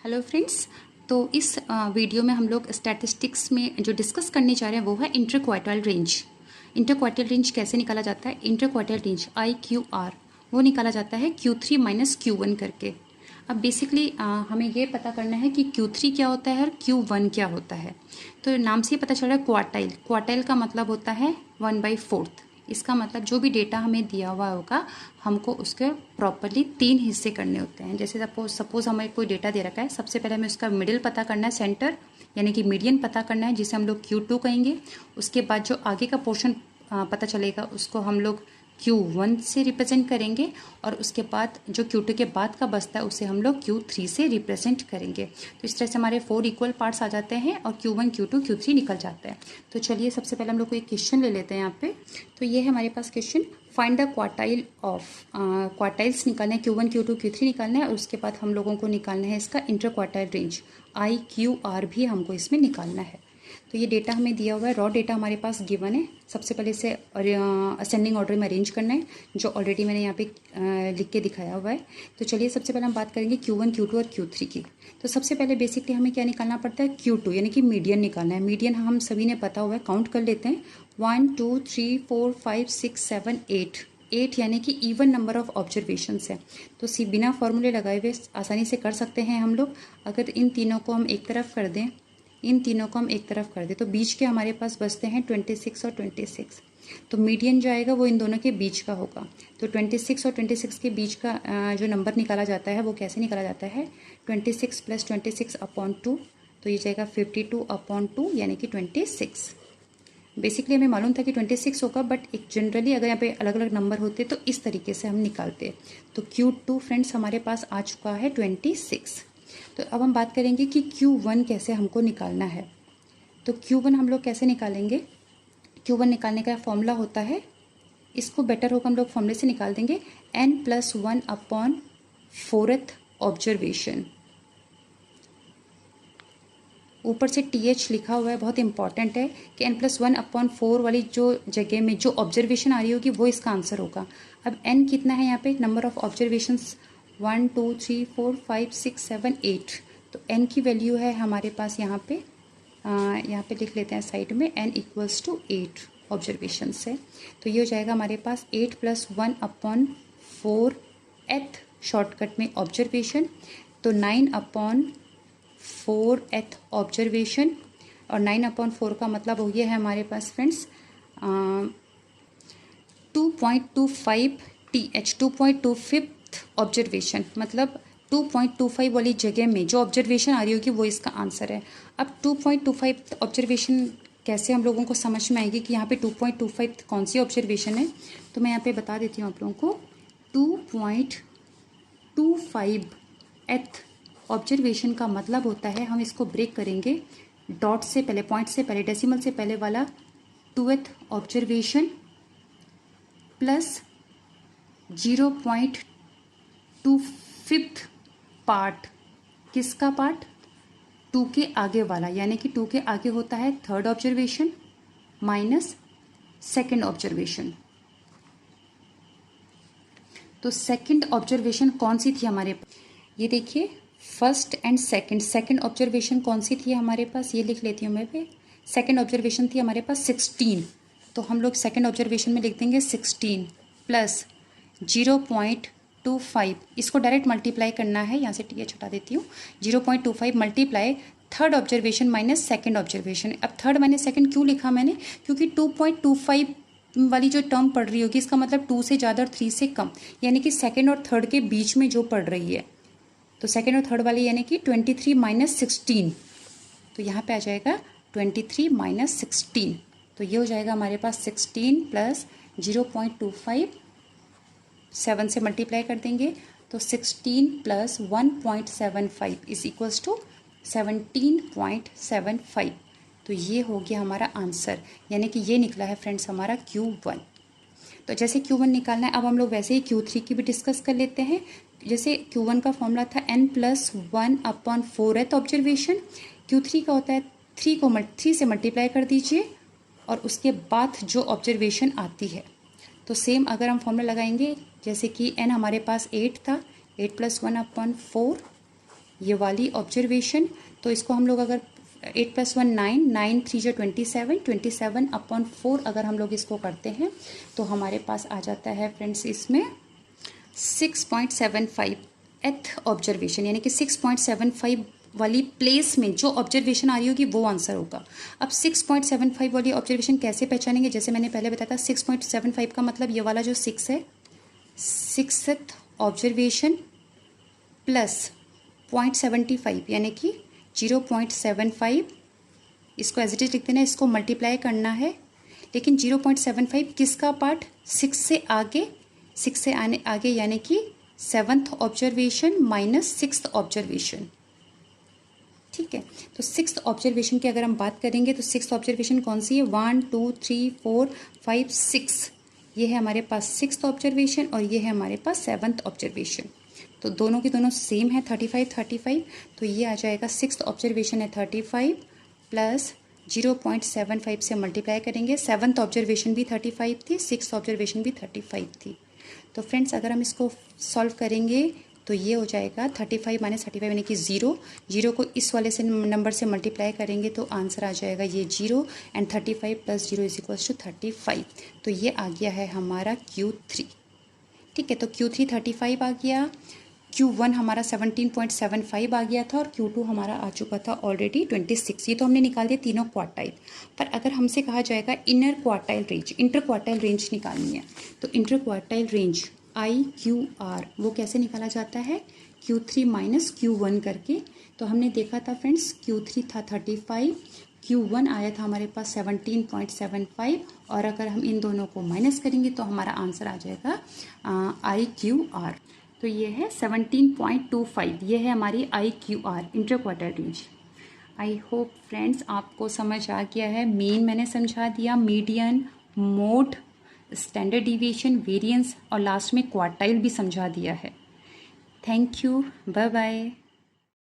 Hello friends. तो इस video में हम लोग स्टैटिस्टिक्स में जो डिस्कस करने जा रहे हैं वो है इंटरक्वार्टाइल रेंज। इंटरक्वार्टाइल रेंज कैसे निकाला जाता है? इंटरक्वार्टाइल रेंज IQR वो निकाला जाता है Q3 माइनस Q1 करके। अब बेसिकली हमें ये पता करना है कि Q3 क्या होता है और Q1 क्या होता है। तो नाम से ही पता चल रहा है क्वार्टाइल। क्वार्टाइल का मतलब होता है 1/4। इसका मतलब जो भी डेटा हमें दिया हुआ होगा हमको उसके प्रॉपरली 3 हिस्से करने होते हैं। जैसे सपोज हमें कोई डेटा दे रखा है, सबसे पहले हमें उसका मिडिल पता करना है, सेंटर यानी कि मीडियन पता करना है जिसे हम लोग Q2 कहेंगे। उसके बाद जो आगे का पोर्शन पता चलेगा उसको हम लोग Q1 से रिप्रेजेंट करेंगे और उसके बाद जो Q2 के बाद का बचता है उसे हम लोग Q3 से रिप्रेजेंट करेंगे। तो इस तरह से हमारे 4 इक्वल पार्ट्स आ जाते हैं और Q1 Q2 Q3 निकल जाता है। तो चलिए सबसे पहले हम लोग को एक क्वेश्चन ले लेते हैं यहाँ पे। तो ये है हमारे पास question, find the quartile of quartiles निकालना है, Q1 Q2 Q3 निकालना है और उसके बाद हम लोगों को निकालना है इसका इंटर क्वार्टाइल रेंज IQR भी हमको इसमें निकालना है। तो ये डेटा हमें दिया हुआ है, रॉ डेटा हमारे पास गिवन है। सबसे पहले इसे असेंडिंग ऑर्डर में अरेंज करना है जो ऑलरेडी मैंने यहाँ पे लिख के दिखाया हुआ है। तो चलिए सबसे पहले हम बात करेंगे Q1 Q2 और Q3 की। तो सबसे पहले बेसिकली हमें क्या निकालना पड़ता है? Q2 यानी कि मीडियन निकालना है। मीडियन हम सभी ने पता हुआ है, काउंट कर लेते हैं। 1 2 3 4 5 6 7 8 यानी कि इवन नंबर ऑफ ऑब्जर्वेशंस है। तो बिना फॉर्मूले लगाए हुए आसानी से कर सकते हैं हम लोग। अगर इन तीनों को हम एक तरफ कर दें, तो बीच के हमारे पास बचते हैं 26 और 26। तो मीडियन जो आएगा वो इन दोनों के बीच का होगा। तो 26 और 26 के बीच का जो नंबर निकाला जाता है वो कैसे निकाला जाता है? 26 + 26 अपॉन 2, तो ये जाएगा 52 अपॉन 2 यानी कि 26। बेसिकली हमें मालूम था कि 26 होगा, बट एक जनरली अगर यहाँ पे अलग अलग नंबर होते तो इस तरीके से हम निकालते। तो Q2 फ्रेंड्स हमारे पास आ चुका है 26। तो अब हम बात करेंगे कि Q1 कैसे हमको निकालना है। तो Q1 हम लोग कैसे निकालेंगे? Q1 निकालने का फॉर्मूला होता है, इसको बेटर होगा हम लोग फॉर्मूले से निकाल देंगे, n+1 अपॉन 4th ऑब्जर्वेशन। ऊपर से TH लिखा हुआ है, बहुत इंपॉर्टेंट है कि n+1 अपॉन 4 वाली जो जगह में जो ऑब्जर्वेशन आ रही होगी वो इसका आंसर होगा। अब n कितना है यहाँ पे? Number of observations 1 2 3 4 5 6 7 8। तो n की वैल्यू है हमारे पास यहाँ पे लिख लेते हैं साइड में, n = 8 ऑब्जर्वेशन से। तो ये हो जाएगा हमारे पास 8 + 1 अपॉन 4th शॉर्टकट में ऑब्जर्वेशन, तो 9 अपॉन 4th ऑब्जर्वेशन। और 9 अपॉन 4 का मतलब हो गया है हमारे पास फ्रेंड्स 2.25 TH, 2.25th ऑब्जर्वेशन। मतलब 2.25 वाली जगह में जो ऑब्जर्वेशन आ रही होगी वो इसका आंसर है। अब 2.25 ऑब्जर्वेशन कैसे हम लोगों को समझ में आएगी कि यहाँ पे 2.25 कौन सी ऑब्जर्वेशन है? तो मैं यहाँ पे बता देती हूँ आप लोगों को। 2.25th ऑब्जर्वेशन का मतलब होता है, हम इसको ब्रेक करेंगे डॉट से पहले, पॉइंट से पहले, डेसिमल से पहले वाला 2th observation plus 0.25th part. किसका पार्ट? 2 के आगे वाला, यानी कि 2 के आगे होता है 3rd observation minus 2nd observation. तो 2nd ऑब्जर्वेशन कौन सी थी हमारे पास? ये देखिए, 1st and 2nd। 2nd observation कौन सी थी हमारे पास? ये लिख लेती हूँ मैं पे। 2nd ऑब्जर्वेशन थी हमारे पास 16। तो हम लोग 2nd ऑब्जर्वेशन में लिख देंगे 16 प्लस 0.25। इसको डायरेक्ट मल्टीप्लाई करना है, यहाँ से TH हटा देती हूँ। 0.25 multiply 3rd observation minus 2nd observation. अब 3rd माइनस 2nd क्यों लिखा मैंने? क्योंकि 2.25 वाली जो टर्म पढ़ रही होगी इसका मतलब 2 से ज़्यादा और 3 से कम, यानी कि 2nd और 3rd के बीच में जो पढ़ रही है। तो 2nd और 3rd वाली यानी कि 23 माइनस 16। तो यहाँ पे आ जाएगा 23 माइनस 16। तो ये हो जाएगा हमारे पास 16 प्लस 0.25, 7 से मल्टीप्लाई कर देंगे तो 16 प्लस 1.75 इज इक्वल्स टू 17.75। तो ये हो गया हमारा आंसर, यानी कि ये निकला है फ्रेंड्स हमारा Q1। तो जैसे Q1 निकालना है, अब हम लोग वैसे ही Q3 की भी डिस्कस कर लेते हैं। जैसे Q1 का फॉर्मूला था n+1 upon 4th observation. Q3 का होता है 3 से मल्टीप्लाई कर दीजिए और उसके बाद जो ऑब्जर्वेशन आती है। तो सेम अगर हम फॉर्मूला लगाएंगे, जैसे कि n हमारे पास 8 था, 8 + 1 अपॉन 4 ये वाली ऑब्जर्वेशन, तो इसको हम लोग अगर 8 + 1 9, 9 3 जो 27, 27/4 अगर हम लोग इसको करते हैं तो हमारे पास आ जाता है फ्रेंड्स इसमें 6.75th ऑब्जर्वेशन, यानी कि 6.75 वाली प्लेस में जो ऑब्जर्वेशन आ रही होगी वो आंसर होगा। अब 6.75 वाली ऑब्जर्वेशन कैसे पहचानेंगे, जैसे मैंने पहले बताया था 6.75 का मतलब ये वाला जो 6 है, 6th ऑब्जर्वेशन प्लस 0.75 यानी कि 0.75, इसको एज इट इज लिख देना, इसको मल्टीप्लाई करना है। लेकिन 0.75 किसका पार्ट, 6 से आगे, 6 से आगे यानी कि 7th observation minus 6th observation. ठीक है, तो 6th ऑब्जर्वेशन की अगर हम बात करेंगे तो 6th ऑब्जर्वेशन कौन सी है, 1 2 3 4 5 6, ये है हमारे पास 6th ऑब्जर्वेशन और ये है हमारे पास 7th ऑब्जर्वेशन। तो दोनों की दोनों सेम है 35 35, तो ये आ जाएगा 6th ऑब्जर्वेशन है 35 प्लस 0.75 से मल्टीप्लाई करेंगे। 7th ऑब्जर्वेशन भी 35 थी, 6th ऑब्जर्वेशन भी 35 थी। तो फ्रेंड्स अगर हम इसको सॉल्व करेंगे तो ये हो जाएगा 35 - 35 यानी कि 0, 0 को इस वाले से नंबर से मल्टीप्लाई करेंगे तो आंसर आ जाएगा ये 0 एंड 35 + 0 = 35। तो ये आ गया है हमारा Q3। ठीक है, तो Q3 35 आ गया, Q1 हमारा 17.75 आ गया था और Q2 हमारा आ चुका था ऑलरेडी 26। ये तो हमने निकाल दिया तीनों क्वार्टाइल। पर अगर हमसे कहा जाएगा inner quartile range, inter quartile range निकालनी है, तो इंटर क्वार्टाइल रेंज IQR वो कैसे निकाला जाता है, Q3 - Q1 करके। तो हमने देखा था फ्रेंड्स Q3 था 35, Q1 आया था हमारे पास 17.75 और अगर हम इन दोनों को माइनस करेंगे तो हमारा आंसर आ जाएगा IQR। तो ये है 17.25, ये है हमारी IQR inter quartile range. I hope friends आपको समझ आ गया है। मीन मैंने समझा दिया, median, mode, standard deviation, variance और लास्ट में क्वार्टाइल भी समझा दिया है। Thank you, bye bye.